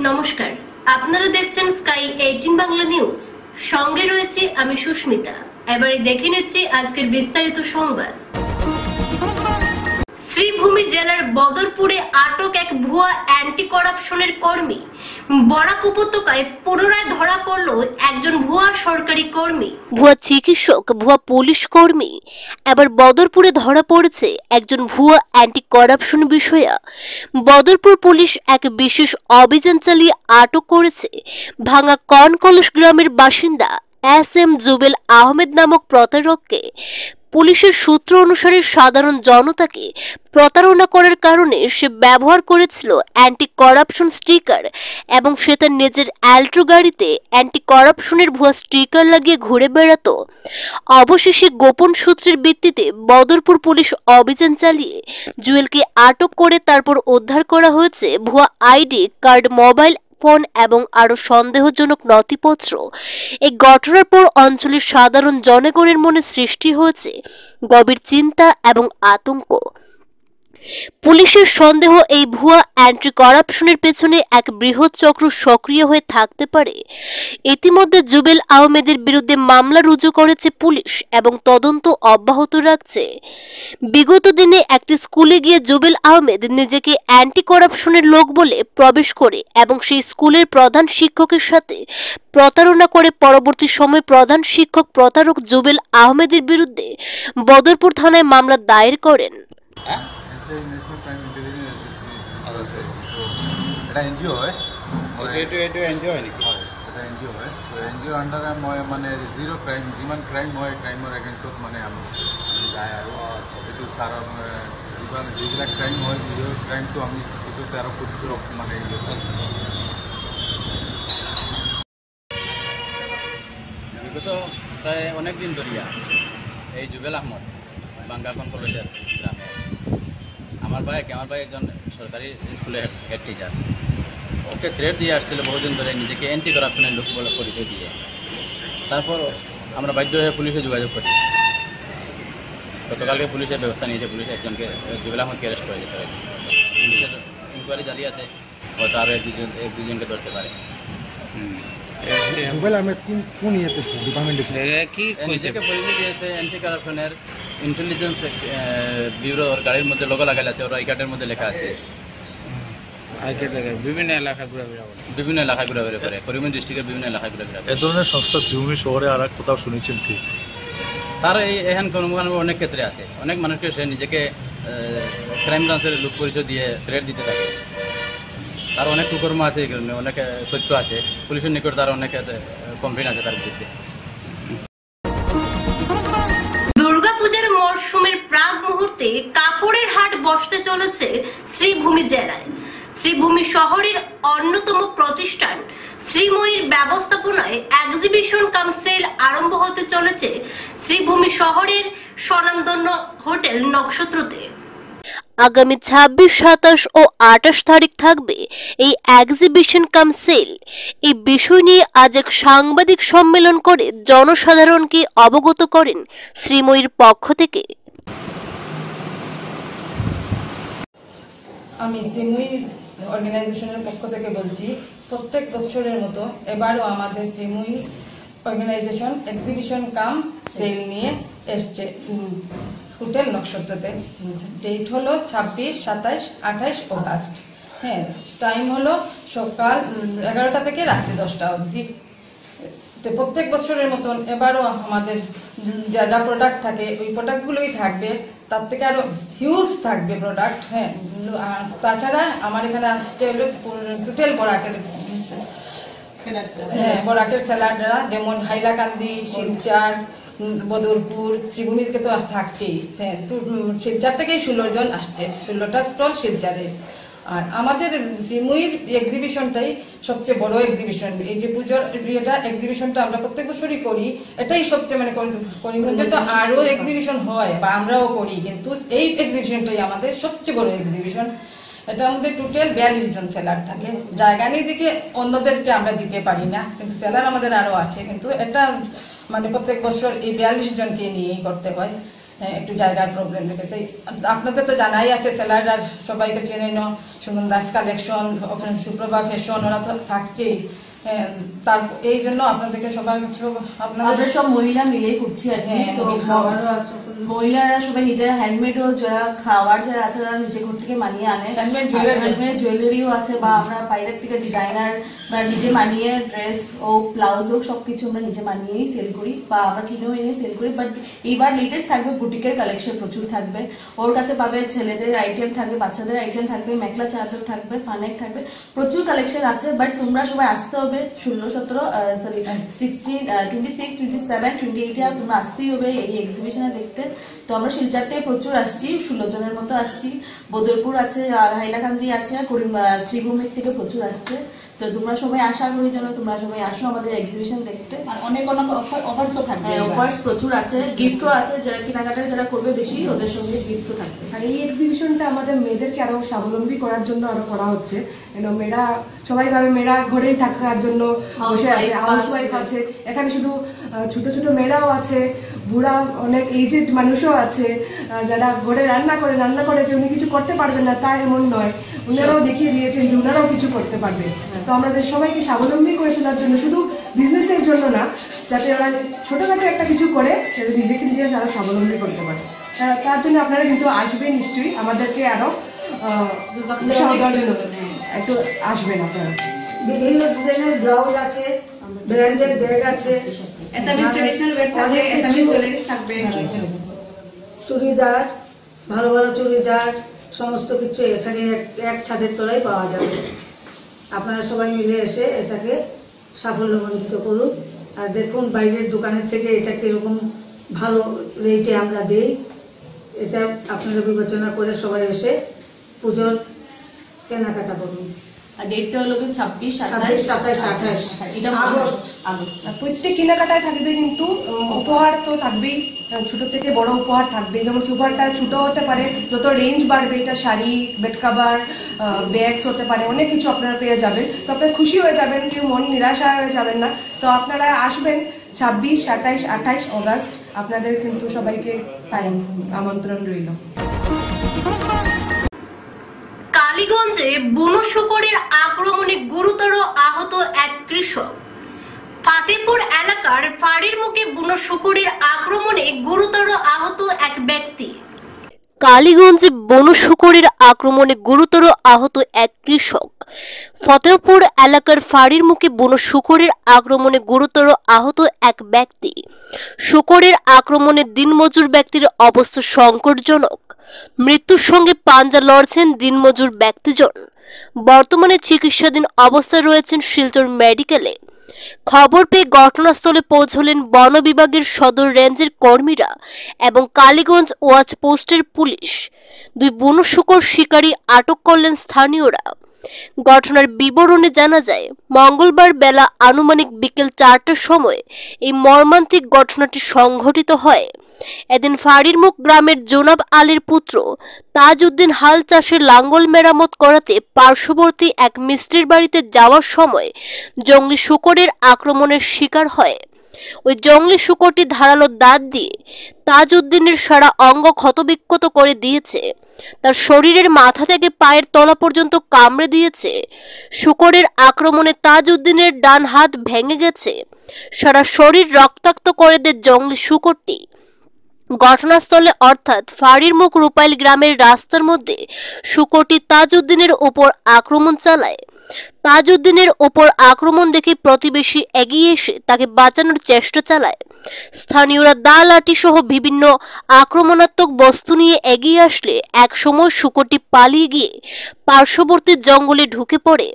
নমস্কার, আপনারা দেখছেন স্কাই 18 বাংলা নিউজ। সঙ্গে রয়েছে আমি সুস্মিতা। এবারে দেখে নিচ্ছি আজকের বিস্তারিত সংবাদ। শ্রীভূমি জেলার বদরপুরে আটক এক ভুয়া অ্যান্টি করাপশনের কর্মী। বরাক উপত্যকায় পুনরায় ধরা পড়ল একজন ভুয়া সরকারি কর্মী। ভুয়া চিকিৎসক, ভুয়া পুলিশ কর্মী। এবার বদরপুরে ধরা পড়েছে একজন ভুয়া অ্যান্টি করাপশন বিষয়া। বদরপুর পুলিশ এক বিশেষ অভিযান চালিয়ে আটক করেছে ভাঙা কনকলস গ্রামের বাসিন্দা এস.এম. জুবেল আহমেদ নামক প্রতারককে। পুলিশের সূত্র অনুসারে সাধারণ জনতাকে প্রতারণা করার কারণে সে ব্যবহার করেছিল অ্যান্টি করাপশন স্টিকার এবং সে তার নিজের অ্যাল্ট্রো গাড়িতে অ্যান্টি করাপশনের ভুয়া স্টিকার লাগিয়ে ঘুরে বেড়াতো। অবশেষে গোপন সূত্রের ভিত্তিতে বদরপুর পুলিশ অভিযান চালিয়ে জুয়েলকে আটক করে তারপর উদ্ধার করা হয়েছে ভুয়া আইডি কার্ড, মোবাইল ফোন এবং আরো সন্দেহজনক নথিপত্র। এই ঘটনার পর অঞ্চলের সাধারণ জনগণের মনে সৃষ্টি হয়েছে গভীর চিন্তা এবং আতঙ্ক। পুলিশের সন্দেহ এই ভুয়া অ্যান্টি করাপশনের পেছনে এক বৃহৎ চক্র সক্রিয় হয়ে থাকতে পারে। ইতিমধ্যে জুবেল আহমেদের বিরুদ্ধে মামলা রুজু করেছে পুলিশ এবং তদন্ত অব্যাহত রাখছে। বিগত দিনে একটি স্কুলে গিয়ে জুবেল আহমেদ নিজেকে অ্যান্টি করাপশনের লোক বলে প্রবেশ করে এবং সেই স্কুলের প্রধান শিক্ষকের সাথে প্রতারণা করে পরবর্তী সময় প্রধান শিক্ষক প্রতারক জুবেল আহমেদের বিরুদ্ধে বদরপুর থানায় মামলা দায়ের করেন। ন্যাশনাল ক্রাইম ইন্টেলিজেন্স এটা এনজিও হয়, এইটো এনজিও হয় নেকি? হয়, এটা এনজিও হয়। তো এনজিও আণ্ডাৰে মই মানে জিৰ' ক্ৰাইম, যিমান ক্ৰাইম হয় ক্ৰাইমৰ এগেইনষ্টত মানে আমি যায় আৰু এইটো ছাৰক যিবিলাক ক্ৰাইম হয় জিৰ' ক্ৰাইমটো আমি পিছতে আৰু প্ৰতিৰোধ মানে বিগত প্রায় অনেক দিন ধরিয়া এই জুবেল আহমদ বাঙ্গাখন কলেজের গ্রামে আমার ভাই একজন সরকারি স্কুলের হেড টিচার, ওকে থ্রেট দিয়ে আসছিল বহুদিন ধরে নিজেকে অ্যান্টি করাপশনের লোক বলে পরিচয় দিয়ে। তারপর আমরা বাধ্য হয়ে পুলিশে যোগাযোগ করি। গতকালকে পুলিশের ব্যবস্থা নিয়েছে, পুলিশ একজনকে জুবেল আহমদকে অ্যারেস্ট করে যেতে হয়েছে। পুলিশের ইনকোয়ারি জারি আছে, হয়তো আরও এক দুজনকে ধরতে পারে। জুবেল আহমেদ কোন ইয়েতে ডিপার্টমেন্টে কি নিজেকে পরিচয় দিয়েছে অ্যান্টি কারাপশনের ইন্টেলিজেন্স ব্যুরোর গাড়ির মধ্যে লোগো লাগাই আছে, ওরা আই কার্ডের মধ্যে লেখা আছে। বিভিন্ন এলাকায় ঘুরাঘুরি করে, করিমগঞ্জ ডিস্ট্রিক্টের বিভিন্ন এলাকায় ঘুরাঘুরি। এ ধরনের সংস্থা শ্রীভূমি শহরে আর এক কোথাও শুনেছেন কি? তার এখান অনেক ক্ষেত্রে আছে, অনেক মানুষকে সে নিজেকে ক্রাইম ব্রাঞ্চের লোক পরিচয় দিয়ে থ্রেট দিতে থাকে। তার অনেক কুকর্ম আছে, এই কারণে অনেক তথ্য আছে, পুলিশের নিকট তার অনেক কমপ্লেন আছে তার বিরুদ্ধে। দুর্গাপূজার মরশুমের প্রাক মুহূর্তে কাপড়ের হাট বসতে চলেছে শ্রীভূমি জেলায়। শ্রীভূমি শহরের অন্যতম প্রতিষ্ঠান শ্রীময়ীর ব্যবস্থাপনায় এক্সিবিশন কাম সেল আরম্ভ হতে চলেছে শ্রীভূমি শহরের স্বনামধন্য হোটেল নক্ষত্রতে। আগামী 26, 27 ও 28 তারিখ থাকবে এই এক্সিবিশন কাম সেল। এই বিষয় নিয়ে আজ এক সাংবাদিক সম্মেলন করে জনসাধারণকে অবগত করেন শ্রীময়ীর পক্ষ থেকে। আমি শ্রীময়ীর অর্গানাইজেশনের পক্ষ থেকে বলছি, প্রত্যেক বছরের মতো এবারও আমাদের Sreemoyee organization exhibition cum sale নিয়ে এসছে হোটেল নক্ষত্রতে। ডেট হলো 26, 27, 28 অগাস্ট। হ্যাঁ, টাইম হলো সকাল 11টা থেকে রাত্রি 10টা অবধি। তো প্রত্যেক বছরের মতন এবারও আমাদের যা যা প্রোডাক্ট থাকে ওই প্রোডাক্টগুলোই থাকবে, তার থেকে আরো হিউজ থাকবে প্রোডাক্ট। হ্যাঁ, তাছাড়া আমার এখানে আসছে হলো টোটাল বরাকের স্যালাডরা, যেমন হাইলাকান্দি, শিলচর, বদরপুর, শ্রীভূমিতে তো থাকছেই। শিলচর থেকেই 16 জন আসছে, 16টা স্টল শিলচরে। আর আমাদের শ্রীময়ীর এক্সিবিশনটাই সবচেয়ে বড় এক্সিবিশন। এই যে পুজোর এক্সিবিশনটা আমরা প্রত্যেক বছরই করি, এটাই সবচেয়ে মানে করিমগঞ্জে তো আরো এক্সিবিশন হয় বা আমরাও করি, কিন্তু এই এক্সিবিশনটাই আমাদের সবচেয়ে বড় এক্সিবিশন। এটার মধ্যে টোটাল 42 জন সেলার থাকে। জায়গা নিয়ে দিকে অন্যদেরকে আমরা দিতে পারি না, কিন্তু সেলার আমাদের আরো আছে, কিন্তু এটা মানে প্রত্যেক বছর এই 42 জনকে নিয়েই করতে হয়। একটু জায়গার প্রবলেম থেকে। তাই আপনাদের তো জানাই আছে, সেলাররা সবাইকে চেনে ন, সুমন দাস কালেকশন, সুপ্রভা ফ্যাশন, ওরা তো থাকছেই। তার এই জন্য আপনাদেরকে সবার আপনাদের সব মহিলা মিলেই করছি আর কি। তো মহিলারা সবাই নিজেরা হ্যান্ডমেডও যারা খাবার যারা আছে তারা নিজে ঘর থেকে মানিয়ে আনে, হ্যান্ডমেড জুয়েলারিও আছে, বা আমরা বাইরের থেকে ডিজাইনার বা নিজে মানিয়ে ড্রেস ও ব্লাউজ হোক সবকিছু আমরা নিজে মানিয়েই সেল করি, বা আমরা কিনেও এনে সেল করি। বাট এইবার লেটেস্ট থাকবে বুটিকের কালেকশন প্রচুর থাকবে, ওর কাছে পাবে ছেলেদের আইটেম থাকবে, বাচ্চাদের আইটেম থাকবে, মেখলা চাদর থাকবে, ফানেক থাকবে, প্রচুর কালেকশন আছে। বাট তোমরা সবাই আসতে হবে 26, 27, 28 তোমরা আসতেই হবে এই এক্সিবিশনে দেখতে। তো আমরা শিলচর থেকে প্রচুর আসছি, 16 জনের মতো আসছি, বদরপুর আছে, হাইলাকান্দি আছে, শ্রীভূমির থেকে প্রচুর আসছে। তো তোমরা সবাই আশা করি যেন তোমরা সবাই আসো আমাদের এক্সিবিশন দেখতে। আর অনেক অনেক অফার্সও থাকবে, অফার্স প্রচুর আছে, গিফটও আছে, যারা কেনাকাটা যারা করবে বেশি ওদের সঙ্গে গিফটও থাকবে। আর এই এক্সিবিশনটা আমাদের মেয়েদেরকে আরো স্বাবলম্বী করার জন্য আরো করা হচ্ছে। মেয়েরা সবাই ভাবে মেয়েরা ঘরেই থাকার জন্য বসে আছে, হাউস ওয়াইফ আছে, এখানে শুধু ছোট ছোট মেয়েরাও আছে, বুড়া অনেক এজেড মানুষও আছে যারা ঘরে রান্না করে যে উনি কিছু করতে পারবেন না তা এমন নয়, উনারাও দেখিয়ে দিয়েছেন যে উনারাও কিছু করতে পারবে। তো আমাদের সবাইকে স্বাবলম্বী করে তোলার জন্য, শুধু বিজনেসের জন্য না, যাতে ওরা ছোটখাটো একটা কিছু করে যাতে নিজে তারা স্বাবলম্বী করতে পারে, তার জন্য আপনারা কিন্তু আসবেন নিশ্চয়ই, আমাদেরকে আরো একটু আসবেন আপনারা। বিভিন্ন ডিজাইনের ব্লাউজ আছে, ব্র্যান্ডেড ব্যাগ আছে, চুড়িদার, ভালো ভালো চুড়িদার, সমস্ত কিছু এখানে এক ছাদের তলায় পাওয়া যাবে। আপনারা সবাই মিলে এসে এটাকে সাফল্যমণ্ডিত করুন। আর দেখুন বাইরের দোকানের থেকে এটা কিরকম ভালো রেটে আমরা দেই, এটা আপনারা বিবেচনা করে সবাই এসে পুজোর কেনাকাটা করুন। আর ডেটটা হলো 26, 27, 28 আগস্ট। প্রত্যেক কেনাকাটায় থাকবে কিন্তু উপহার তো থাকবেই, ছোট থেকে বড় উপহার থাকবে। যেমন উপহারটা ছোট হতে পারে, যত রেঞ্জ বাড়বে, এটা শাড়ি, বেড কাভার, ব্যাগস হতে পারে, অনেক কিছু আপনারা পেয়ে যাবেন। তো আপনারা খুশি হয়ে যাবেন, কেউ মন নিরাশা হয়ে যাবেন না। তো আপনারা আসবেন 26, 27, 28 আগস্ট, আপনাদের কিন্তু সবাইকে আমন্ত্রণ রইল। কালীগঞ্জে বুনো শূকরের আক্রমণে গুরুতর আহত এক কৃষক। ফাতেপুর এলাকার ফাঁড়ির মুখে বুনো শূকরের আক্রমণে গুরুতর আহত এক ব্যক্তি। কালীগঞ্জে বন শূকরের আক্রমণে গুরুতর আহত এক কৃষক। ফতেহপুর এলাকার ফাঁড়ির মুখে বন শূকরের আক্রমণে গুরুতর আহত এক ব্যক্তি। শূকরের আক্রমণে দিনমজুর ব্যক্তির অবস্থা সংকটজনক। মৃত্যুর সঙ্গে পাঞ্জা লড়ছেন দিনমজুর ব্যক্তিজন। বর্তমানে চিকিৎসাধীন অবস্থায় রয়েছেন শিলচর মেডিকেলে। খবর পেয়ে ঘটনাস্থলে পৌঁছলেন বন বিভাগের সদর রেঞ্জের কর্মীরা এবং কালীগঞ্জ ওয়াচ পোস্টের পুলিশ। দুই বন শূকর শিকারী আটক করলেন স্থানীয়রা। ঘটনার বিবরণে জানা যায়, মঙ্গলবার বেলা আনুমানিক বিকেল 4টার সময় এই মর্মান্তিক ঘটনাটি সংঘটিত হয়। এদিন ফাঁড়ির মুখ গ্রামের জোনাব আলীর পুত্র তাজউদ্দিন হাল চাষের লাঙ্গল মেরামত করাতে পার্শ্ববর্তী এক মিস্ত্রির বাড়িতে যাওয়ার সময় জঙ্গলি শূকরের আক্রমণের শিকার হয়। ওই জঙ্গলি শূকরটি ধারালো দাঁত দিয়ে তাজউদ্দিনের সারা অঙ্গ ক্ষতবিক্ষত করে দিয়েছে। তার শরীরের মাথা থেকে পায়ের তলা পর্যন্ত কামড়ে দিয়েছে। শূকরের আক্রমণে তাজউদ্দিনের ডান হাত ভেঙে গেছে। সারা শরীর রক্তাক্ত করে দেয় জঙ্গলি শূকরটি। ঘটনাস্থলে অর্থাৎ ফাঁড়ির মুখ রূপাইল গ্রামের রাস্তার মধ্যে শূকরটি তাজউদ্দিনের উপর আক্রমণ চালায়। তাজউদ্দিনের উপর আক্রমণ দেখে প্রতিবেশী এগিয়ে এসে তাকে বাঁচানোর চেষ্টা চালায়। স্থানীয়রা দা লাঠি সহ বিভিন্ন আক্রমণাত্মক বস্তু নিয়ে এগিয়ে আসলে একসময় শূকরটি পালিয়ে গিয়ে পার্শ্ববর্তী জঙ্গলে ঢুকে পড়ে,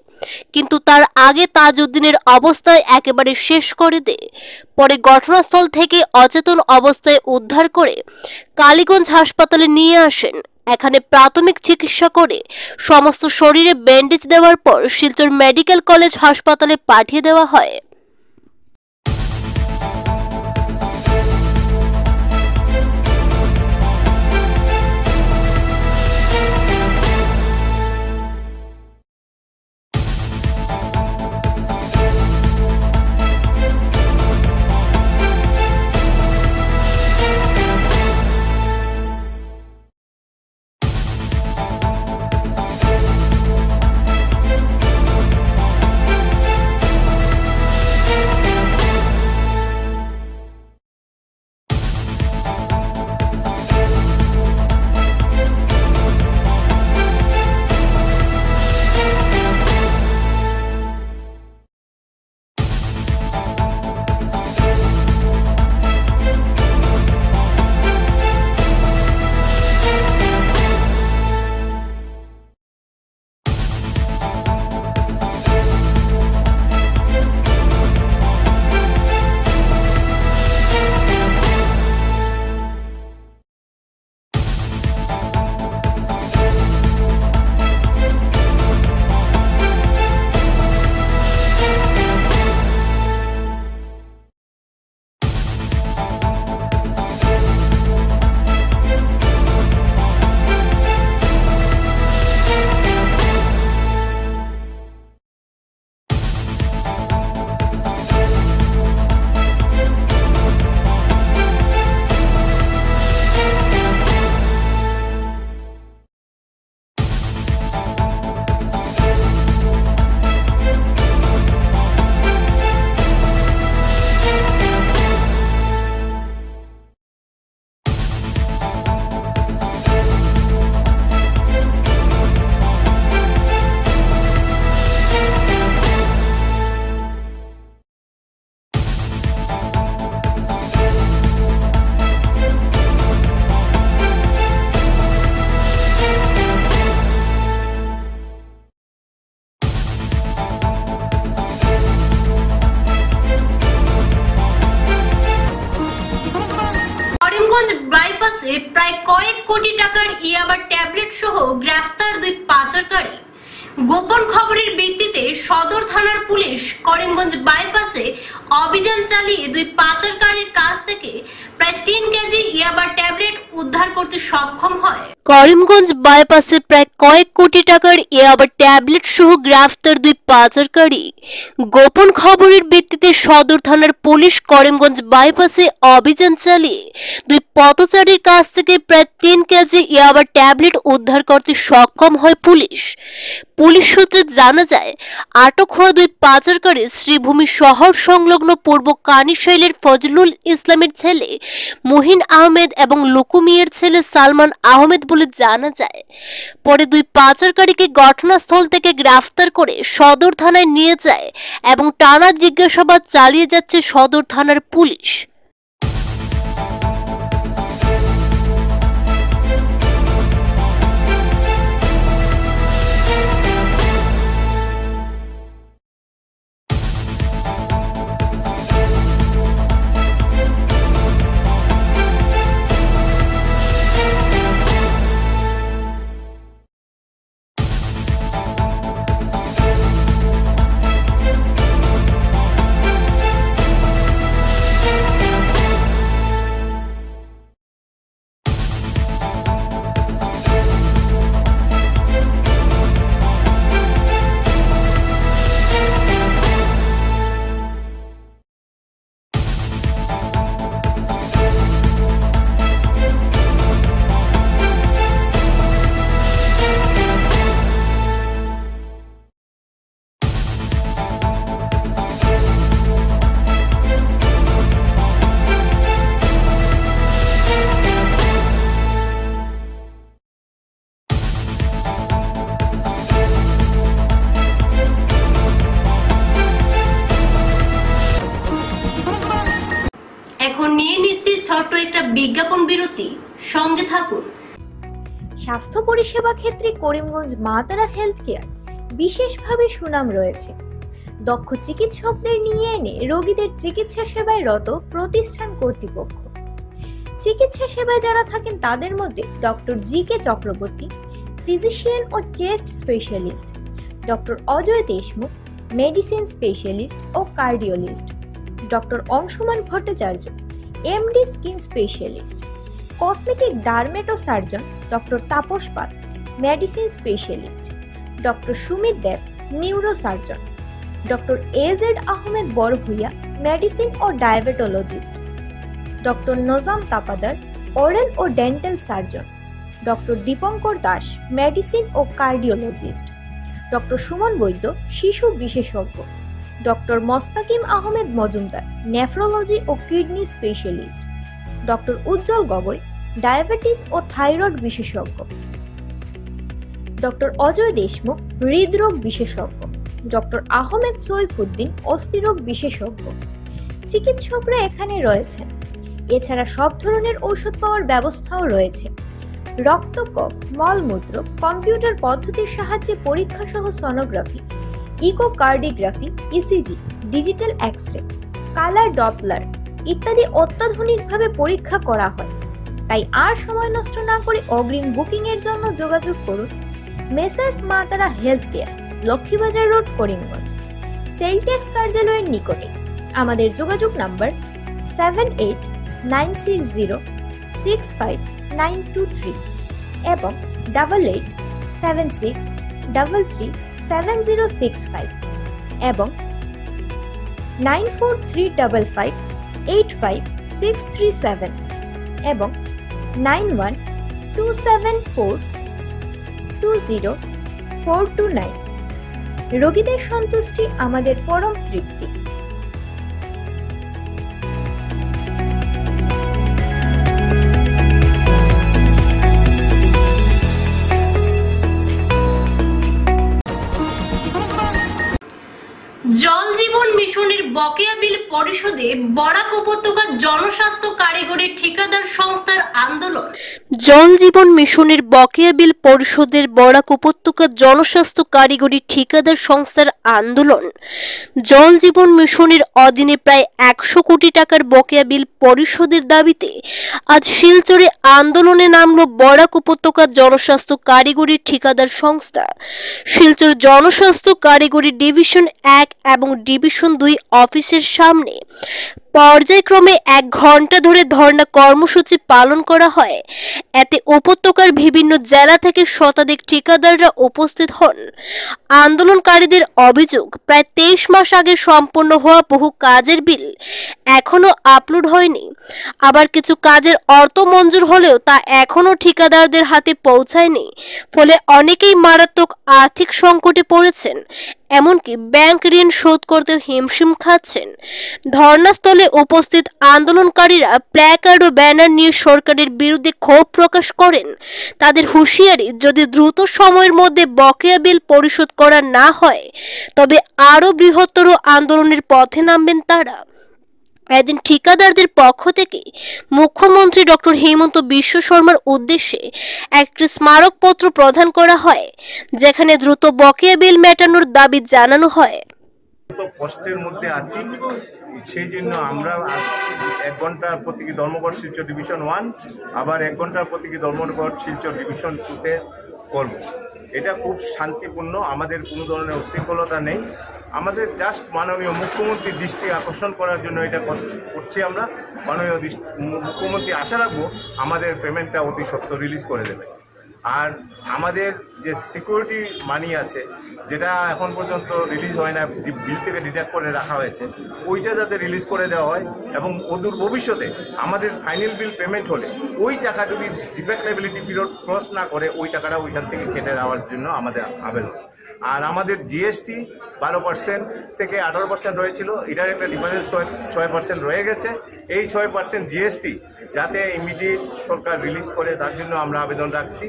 কিন্তু তার আগে তাজউদ্দিনের অবস্থায় একেবারে শেষ করে দেয়। পরে ঘটনাস্থল থেকে অচেতন অবস্থায় উদ্ধার করে কালীগঞ্জ হাসপাতালে নিয়ে আসেন। এখানে প্রাথমিক চিকিৎসা করে সমস্ত শরীরে ব্যান্ডেজ দেওয়ার পর শিলচর মেডিকেল কলেজ হাসপাতালে পাঠিয়ে দেওয়া হয়। বাইপাসে প্রায় কয়েক কোটি টাকার ইয়াবা ট্যাবলেট সহ গ্রেফতার 2 পাচারকারী। গোপন খবরের ভিত্তিতে সদর থানার পুলিশ করিমগঞ্জ বাইপাসে অভিযান চালিয়ে 2 পাচারকারীর কাছ থেকে প্রায় 3 কেজি ইয়াবা ট্যাবলেট উদ্ধার করতে সক্ষম হয়। করিমগঞ্জ বাইপাসে প্রায় কয়েক কোটি টাকার ইয়াবা ট্যাবলেট সহ গ্রেফতার 2 পাচারকারী। গোপন খবরের ভিত্তিতে সদর থানার পুলিশ করিমগঞ্জ বাইপাসে অভিযান চালিয়ে 2 পথচারীর কাছ থেকে প্রায় 3 কেজি ইয়াবা ট্যাবলেট উদ্ধার করতে সক্ষম হয় পুলিশ। পুলিশ সূত্রে জানা যায়, আটক হওয়া 2 পাচারকারী শ্রীভূমি শহর সংলগ্ন পূর্ব কানিশৈলের ফজলুল ইসলামের ছেলে মুহিন আহমেদ এবং লুকুমিয়ার ছেলে সালমান আহমেদ বলে জানা যায়। পরে 2 পাচারকারীকে ঘটনাস্থল থেকে গ্রেফতার করে সদর থানায় নিয়ে যায় এবং টানা জিজ্ঞাসাবাদ চালিয়ে যাচ্ছে সদর থানার পুলিশ। এখন নিয়ে নিচ্ছি ছোট্ট একটা বিজ্ঞাপন বিরতি, সঙ্গে থাকুন। স্বাস্থ্য পরিষেবা ক্ষেত্রে করিমগঞ্জ মা তারা হেলথ কেয়ার বিশেষভাবে সুনাম রয়েছে। দক্ষ চিকিৎসকদের নিয়ে এনে রোগীদের চিকিৎসা সেবায় রত প্রতিষ্ঠান কর্তৃপক্ষ। চিকিৎসা সেবায় যারা থাকেন তাদের মধ্যে ডক্টর জি.কে. চক্রবর্তী, ফিজিশিয়ান ও chest specialist, doctor Ajay Deshmukh, medicine specialist ও cardiologist, doctor Anshuman Bhattacharya, MD skin specialist, cosmetic dermato surgeon doctor Tapas Pal, medicine specialist, doctor Sumit Deb, neuro surgeon, doctor A Z Ahmed Barbhuiya, medicine ও diabetologist, doctor Nazam Tapadar, oral ও dental surgeon, doctor Dipankar Das, medicine ও কার্ডিওলজিস্ট, ডক্টর সুমন বৈদ্য, শিশু বিশেষজ্ঞ, doctor Mostakim Ahmed Majumdar, nephrology ও kidney specialist, doctor উজ্জ্বল Gogoi, diabetes ও thyroid বিশেষজ্ঞ, doctor Ajay Deshmukh, হৃদরোগ বিশেষজ্ঞ, doctor Ahmed Saifuddin, অস্থিরোগ বিশেষজ্ঞ। চিকিৎসকরা এখানে রয়েছেন। এছাড়া সব ধরনের ঔষধ পাওয়ার ব্যবস্থাও রয়েছে। রক্ত, কফ, মলমূত্র কম্পিউটার পদ্ধতির সাহায্যে পরীক্ষা সহ sonography, echocardiography, ECG, digital X-ray, colour doppler ইত্যাদি অত্যাধুনিকভাবে পরীক্ষা করা হয়। তাই আর সময় নষ্ট না করে অগ্রিম বুকিং এর জন্য যোগাযোগ করুন মেসার্স মা তারা health care, Laxmibazar road, Karimganj, sell tax কার্যালয়ের নিকটে। আমাদের যোগাযোগ নাম্বার 7896065923 এবং 8876337065 এবং 9435585637 এবং 9127420429। রোগীদের সন্তুষ্টি আমাদের পরম তৃপ্তি। জল জীবন মিশনের বকেয়া বিল পরিশোধে বরাক উপত্যকা জনস্বাস্থ্য কারিগরি ঠিকাদার সংস্থার আন্দোলন। জল জীবন মিশনের বকেয়া বিল পরিশোধের বরাক উপত্যকা জনস্বাস্থ্য কারিগরি ঠিকাদার সংস্থার আন্দোলন। জল জীবন মিশনের অধীনে প্রায় 100 কোটি টাকার বকেয়া বিল পরিশোধের দাবিতে আজ শিলচরে আন্দোলনে নামল বরাক উপত্যকা জনস্বাস্থ্য কারিগরি ঠিকাদার সংস্থা। শিলচর জনস্বাস্থ্য কারিগরি ডিভিশন 1 এবং ডিভিশন 2 অফিসের সামনে পর্যায়ক্রমে 1 ঘন্টা ধরে ধর্ণা কর্মসূচি পালন করা হয়। এতে উপত্যকার বিভিন্ন জেলা থেকে শতাধিক ঠিকাদাররা উপস্থিত হন। আন্দোলনকারীদের অভিযোগ, প্রায় 23 মাস আগে সম্পন্ন হওয়া বহু কাজের বিল এখনো আপলোড হয়নি। আবার কিছু কাজের অর্থ মঞ্জুর হলেও তা এখনো ঠিকাদারদের হাতে পৌঁছায়নি। ফলে অনেকেই মারাত্মক আর্থিক সংকটে পড়েছেন, এমনকি ব্যাংক ঋণ শোধ করতে হিমশিম খাচ্ছেন। ধর্ণাস্থলে উপস্থিত আন্দোলনকারীরা প্ল্যাকার্ড ও ব্যানার নিয়ে সরকারের বিরুদ্ধে ক্ষোভ প্রকাশ করেন। তাদের হুঁশিয়ারি, যদি দ্রুত সময়ের মধ্যে বকেয়া বিল পরিশোধ করা না হয় তবে আরো বৃহত্তর আন্দোলনের পথে নামবেন তারা। এদিন ঠিকাদারদের পক্ষ থেকে মুখ্যমন্ত্রী ডক্টর হেমন্ত বিশ্ব শর্মার উদ্দেশ্যে একটি স্মারকপত্র প্রদান করা হয়, যেখানে দ্রুত বকেয়া বিল মেটানোর দাবি জানানো হয়। কষ্টের মধ্যে আছি, সেই জন্য আমরা 1 ঘন্টার প্রতীকী ধর্মঘট শিলচর ডিভিশন 1 আবার 1 ঘন্টার প্রতীকী ধর্মঘট শিলচর ডিভিশন 2-তে করব। এটা খুব শান্তিপূর্ণ, আমাদের কোনো ধরনের উশৃঙ্খলতা নেই। আমাদের জাস্ট মাননীয় মুখ্যমন্ত্রীর দৃষ্টি আকর্ষণ করার জন্য এটা করছি আমরা। মাননীয় মুখ্যমন্ত্রী আশা রাখবো আমাদের পেমেন্টটা অতি সত্ত্বর রিলিজ করে দেবে। আর আমাদের যে সিকিউরিটি মানি আছে, যেটা এখন পর্যন্ত রিলিজ হয় না, বিল থেকে ডিডাক্ট করে রাখা হয়েছে, ওইটা যাতে রিলিজ করে দেওয়া হয় এবং অদূর ভবিষ্যতে আমাদের ফাইনাল বিল পেমেন্ট হলে ওই টাকা যদি ডিফেক্ট লায়াবিলিটি পিরিয়ড ক্রস না করে ওই টাকাটা ওইখান থেকে কেটে দেওয়ার জন্য আমাদের আবেদন। আর আমাদের জিএসটি 12% থেকে 18% রয়েছিল, এটার একটা ডিফারেন্স 6% রয়ে গেছে। এই 6% জিএসটি যাতে ইমিডিয়েট সরকার রিলিজ করে তার জন্য আমরা আবেদন রাখছি।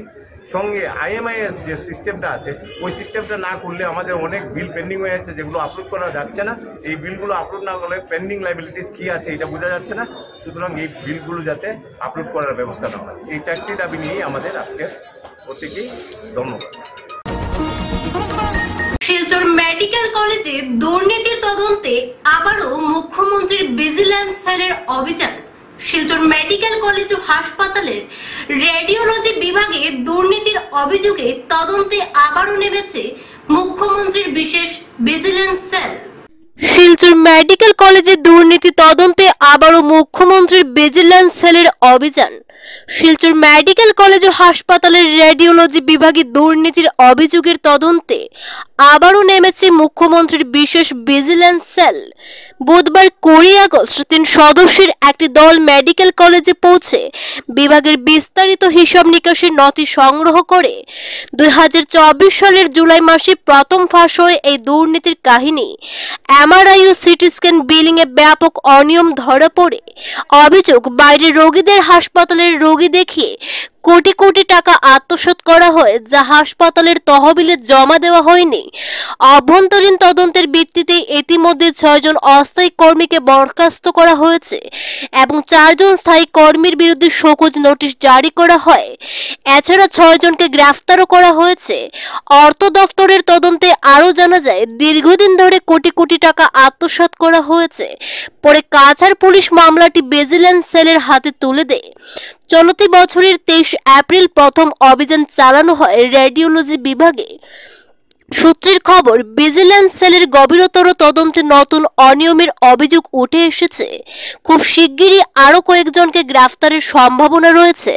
সঙ্গে IMIS যে সিস্টেমটা আছে, ওই সিস্টেমটা না করলে আমাদের অনেক বিল পেন্ডিং হয়ে যাচ্ছে, যেগুলো আপলোড করা যাচ্ছে না। এই বিলগুলো আপলোড না করলে পেন্ডিং লায়াবিলিটিস কী আছে এটা বোঝা যাচ্ছে না। সুতরাং এই বিলগুলো যাতে আপলোড করার ব্যবস্থা না হয়, এই 4টি দাবি নিয়েই আমাদের আজকের প্রতীকী ধন্যবাদ। শিলচর মেডিকেল কলেজে দুর্নীতির তদন্তে আবারও মুখ্যমন্ত্রীর ভিজিল্যান্স সেলের অভিযান। শিলচর মেডিকেল কলেজ ও হাসপাতালের রেডিওলজি বিভাগে দুর্নীতির অভিযোগে তদন্তে আবারও নেমেছে মুখ্যমন্ত্রীর বিশেষ ভিজিল্যান্স সেল। শিলচর মেডিকেল কলেজে দুর্নীতি তদন্তে আবারও মুখ্যমন্ত্রীর ভিজিল্যান্স সেলের অভিযান। শিলচর মেডিকেল কলেজ ও হাসপাতালের রেডিওলজি বিভাগে দুর্নীতির অভিযোগের তদন্তে আবারও নেমেছে মুখ্যমন্ত্রীর বিশেষ ভিজিল্যান্স সেল। বুধবার 20 আগস্ট 3 সদস্যের একটি দল মেডিকেল কলেজে পৌঁছে বিভাগের বিস্তারিত হিসাব নিকাশের নথি সংগ্রহ করে 2024 সালের জুলাই মাসে প্রথম ফাঁস হয় এই দুর্নীতির কাহিনী। MRI ও সিটি স্ক্যান বিলিং এ ব্যাপক অনিয়ম ধরা পড়ে। অভিযোগ, বাইরের রোগীদের হাসপাতালের রোগী দেখিয়ে কোটি কোটি টাকা আত্মসাৎ করা হয়, যা হাসপাতালের তহবিলে জমা দেওয়া হয়নি। অভ্যন্তরীণ তদন্তের ভিত্তিতে ইতিমধ্যে 6 জন অস্থায়ী কর্মীকে বরখাস্ত করা হয়েছে এবং 4 জন স্থায়ী কর্মীর বিরুদ্ধে শোকজ নোটিশ জারি করা হয়। এছাড়া 6 জনকে গ্রেফতারও করা হয়েছে। অর্থ দপ্তরের তদন্তে আরও জানা যায়, দীর্ঘদিন ধরে কোটি কোটি টাকা আত্মসাৎ করা হয়েছে। পরে কাছাড় পুলিশ মামলাটি ভিজিল্যান্স সেলের হাতে তুলে দেয়। চলতি বছরের 23 এপ্রিল প্রথম অভিযান চালানো হয় রেডিওলজি বিভাগে। সূত্রের খবর, ভিজিল্যান্স সেলের গভীরতর তদন্তে নতুন অনিয়মের অভিযোগ উঠে এসেছে। খুব শিগগিরই আরও কয়েকজনকে গ্রেফতারের সম্ভাবনা রয়েছে।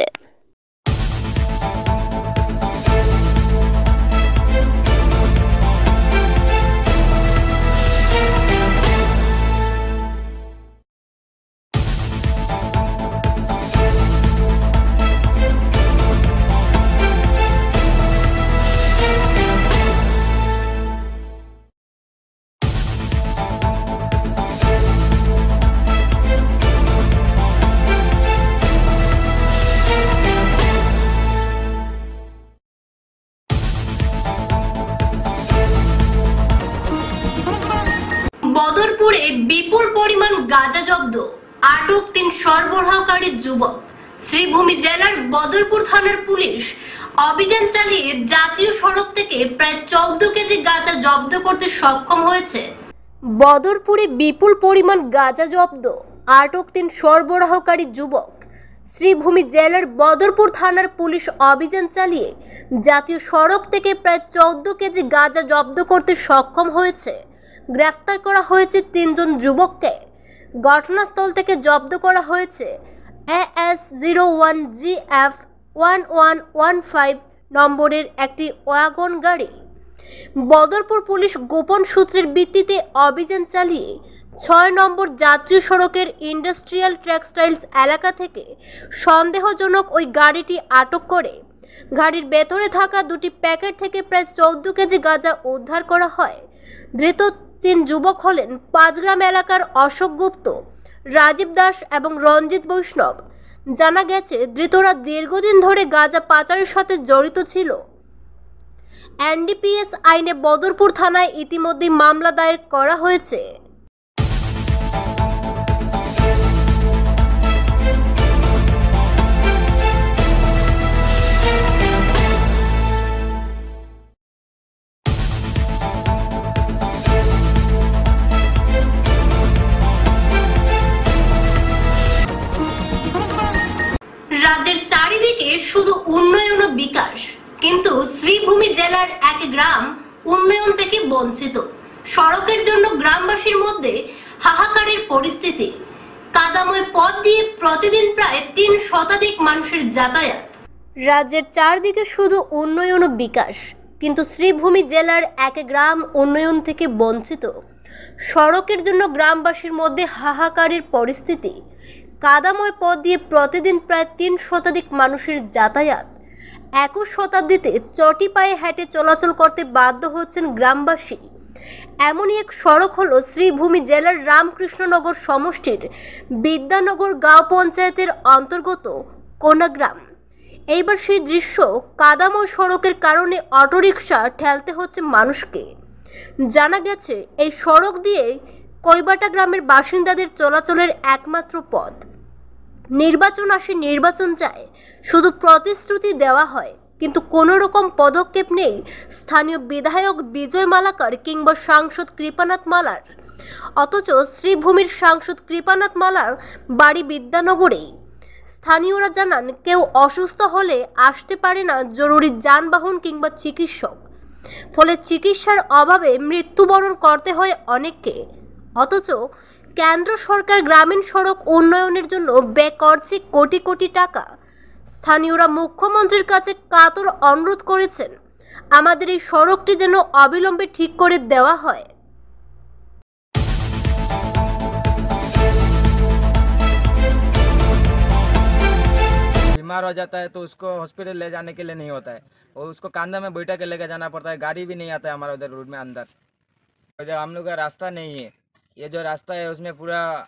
বদরপুরে বিপুল পরিমাণ গাঁজা জব্দ, আটক 3 সরবরাহকারী যুবক। শ্রীভূমি জেলার বদরপুর থানার পুলিশ অভিযান চালিয়ে জাতীয় সড়ক থেকে প্রায় 14 কেজি গাঁজা জব্দ করতে সক্ষম হয়েছে। বদরপুরে বিপুল পরিমাণ গাঁজা জব্দ, আটক 3 সরবরাহকারী যুবক। শ্রীভূমি জেলার বদরপুর থানার পুলিশ অভিযান চালিয়ে জাতীয় সড়ক থেকে প্রায় 14 কেজি গাঁজা জব্দ করতে সক্ষম হয়েছে। গ্রেফতার করা হয়েছে 3 জন যুবককে। ঘটনাস্থল থেকে জব্দ করা হয়েছে AS01GF1115 নম্বরের একটি ওয়াগন গাড়ি। বদরপুর পুলিশ গোপন সূত্রের ভিত্তিতে অভিযান চালিয়ে 6 নম্বর জাতীয় সড়কের ইন্ডাস্ট্রিয়াল টেক্সটাইলস এলাকা থেকে সন্দেহজনক ওই গাড়িটি আটক করে গাড়ির ভেতরে থাকা 2টি প্যাকেট থেকে প্রায় 14 কেজি গাঁজা উদ্ধার করা হয়। ধৃত 3 যুবক হলেন পাঁচগ্রাম এলাকার অশোক গুপ্ত, রাজীব দাস এবং রঞ্জিত বৈষ্ণব। জানা গেছে ধৃতরা দীর্ঘদিন ধরে গাঁজা পাচারের সাথে জড়িত ছিল। NDPS আইনে বদরপুর থানায় ইতিমধ্যে মামলা দায়ের করা হয়েছে। রাজ্যের চারিদিকে শুধু উন্নয়ন ও বিকাশ, কিন্তু শ্রীভূমি জেলার এক গ্রাম উন্নয়ন থেকে বঞ্চিত। সড়কের জন্য গ্রামবাসীর মধ্যে হাহাকারের পরিস্থিতি। কাদাময় পথ দিয়ে প্রতিদিন প্রায় 3 শতাধিক মানুষের যাতায়াত। রাজ্যের চারদিকে শুধু উন্নয়ন ও বিকাশ, কিন্তু শ্রীভূমি জেলার এক গ্রাম উন্নয়ন থেকে বঞ্চিত। সড়কের জন্য গ্রামবাসীর মধ্যে হাহাকারের পরিস্থিতি। কাদাময় পথ দিয়ে প্রতিদিন প্রায় 3 শতাধিক মানুষের যাতায়াত। 21 শতাব্দীতে চটি পায়ে হেঁটে চলাচল করতে বাধ্য হচ্ছেন গ্রামবাসী। এমনই এক সড়ক হলো শ্রীভূমি জেলার রামকৃষ্ণনগর সমষ্টির বিদ্যানগর গাঁও পঞ্চায়েতের অন্তর্গত কোনাগ্রাম। এইবার সেই দৃশ্য, কাদাময় সড়কের কারণে অটোরিকশা ঠেলতে হচ্ছে মানুষকে। জানা গেছে এই সড়ক দিয়ে কৈবাটা গ্রামের বাসিন্দাদের চলাচলের একমাত্র পথ। নির্বাচন আসে, নির্বাচন যায়, শুধু প্রতিশ্রুতি দেওয়া হয়, কিন্তু কোনো রকম পদক্ষেপ নেই স্থানীয় বিধায়ক বিজয় মালাকার কিংবা সাংসদ কৃপানাথ মালার। অথচ শ্রীভূমির সাংসদ কৃপানাথ মালার বাড়ি বিদ্যানগরেই। স্থানীয়রা জানান কেউ অসুস্থ হলে আসতে পারে না জরুরি যানবাহন কিংবা চিকিৎসক, ফলে চিকিৎসার অভাবে মৃত্যুবরণ করতে হয় অনেককে। অথচ কেন্দ্র সরকার গ্রামীণ সড়ক উন্নয়নের জন্য ব্যয় করছে কোটি কোটি টাকা। স্থানীয়রা মুখ্যমন্ত্রীর কাছে কাতর অনুরোধ করেছেন আমাদের এই সড়কটি যেন অবিলম্বে ঠিক করে দেওয়া হয়। बीमार हो जाता है तो उसको हॉस्पिटल ले जाने के लिए नहीं होता है, और उसको कांधा में बैठा के लेकर जाना पड़ता है। गाड़ी भी नहीं आता है हमारा उधर रोड में अंदर। उधर हम लोग का रास्ता नहीं है, ये जो रास्ता है उसमें पूरा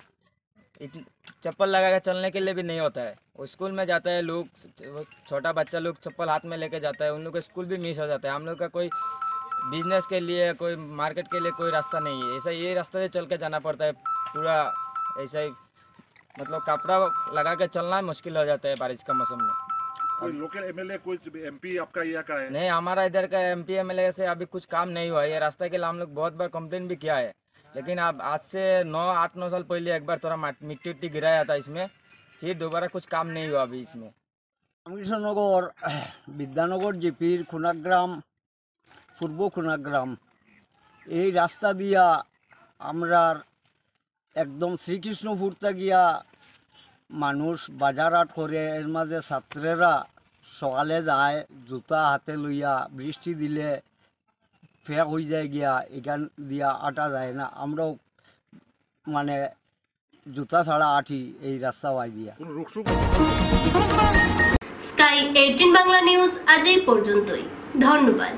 चप्पल लगा के चलने के लिए भी नहीं होता है। वो स्कूल में जाता है लोग, छोटा बच्चा लोग चप्पल हाथ में लेके जाता है, उन लोग का स्कूल भी मिस हो जाता है। हम लोग का कोई बिजनेस के लिए, कोई मार्केट के लिए कोई रास्ता नहीं है। ऐसा ये रास्ते से चल के जाना पड़ता है पूरा। ऐसा ही मतलब कपड़ा लगा के चलना मुश्किल हो जाता है बारिश का मौसम में। कोई लोकल एमएलए, कोई एमपी आपका यहाँ का है? नहीं, हमारा इधर का एमपी एमएलए से अभी कुछ काम नहीं हुआ है। ये रास्ते के लिए हम लोग बहुत बार कंप्लेन भी किया है, लेकिन अब आज से 8-9 साल पहले एक बार थोड़ा मिट्टी उट्टी गिराया था इसमें, फिर दोबारा कुछ काम नहीं हुआ अभी इसमें। রামকৃষ্ণনগর বিদ্যানগর জিপির খুনাগ্রাম, পূর্ব খুনাগ্রাম, এই রাস্তা দিয়া আমরা একদম শ্রীকৃষ্ণপুর গিয়া মানুষ বাজার হাট করে। এর মাঝে ছাত্রেরা সকালে যায় জুতা হাতে লইয়া, বৃষ্টি দিলে ফেক হয়ে যায় গিয়া, এখান দিয়া আটা যায় না। আমরাও মানে জুতা ছাড়া আঠি এই রাস্তা বাই দিয়া। স্কাই 18 বাংলা নিউজ আজ এই পর্যন্তই। ধন্যবাদ।